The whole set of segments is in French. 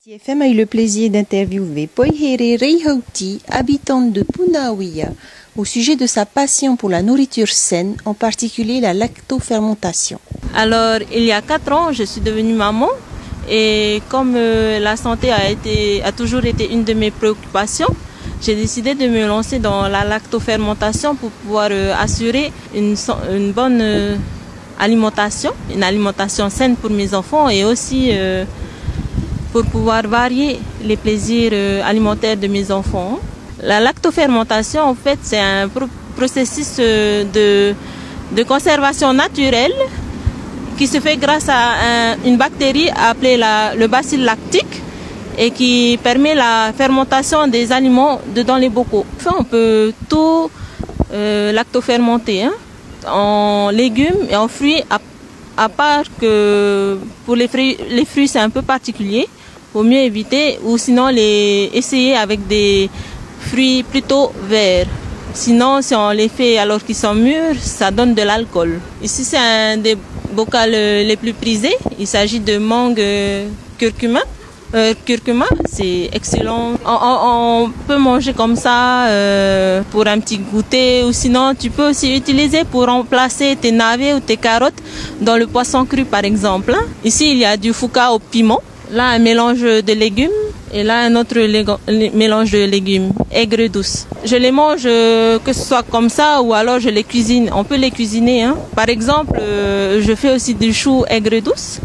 TFM a eu le plaisir d'interviewer Poihere Reihauti, habitante de Punaauia, au sujet de sa passion pour la nourriture saine, en particulier la lactofermentation. Alors, il y a 4 ans, je suis devenue maman et comme la santé a toujours été une de mes préoccupations, j'ai décidé de me lancer dans la lactofermentation pour pouvoir assurer une bonne alimentation, une alimentation saine pour mes enfants et aussi pour pouvoir varier les plaisirs alimentaires de mes enfants. La lactofermentation, en fait, c'est un processus de conservation naturelle qui se fait grâce à une bactérie appelée le bacille lactique et qui permet la fermentation des aliments dans les bocaux. Enfin, on peut tout lactofermenter en légumes et en fruits, à part que pour les fruits c'est un peu particulier. Vaut mieux éviter ou sinon essayer avec des fruits plutôt verts. Sinon, si on les fait alors qu'ils sont mûrs, ça donne de l'alcool. Ici, c'est un des bocaux les plus prisés. Il s'agit de mangue curcuma. Curcuma, c'est excellent. On peut manger comme ça pour un petit goûter ou sinon tu peux aussi utiliser pour remplacer tes navets ou tes carottes dans le poisson cru par exemple. Ici, il y a du fouca au piment. Là, un mélange de légumes et là, un autre mélange de légumes, aigre douce. Je les mange que ce soit comme ça ou alors je les cuisine. On peut les cuisiner. Par exemple, je fais aussi du chou aigre douce.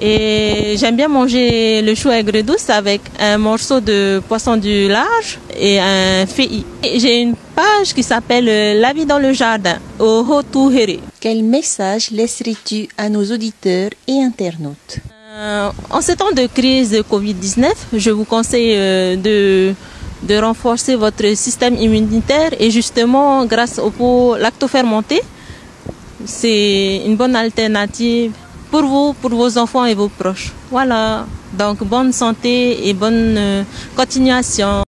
Et j'aime bien manger le chou aigre douce avec un morceau de poisson du large et un fei. J'ai une page qui s'appelle La vie dans le jardin, au Hotuhere. Quel message laisserais-tu à nos auditeurs et internautes? En ces temps de crise de Covid-19, je vous conseille de renforcer votre système immunitaire et justement grâce aux pots lactofermentés, c'est une bonne alternative pour vous, pour vos enfants et vos proches. Voilà, donc bonne santé et bonne continuation.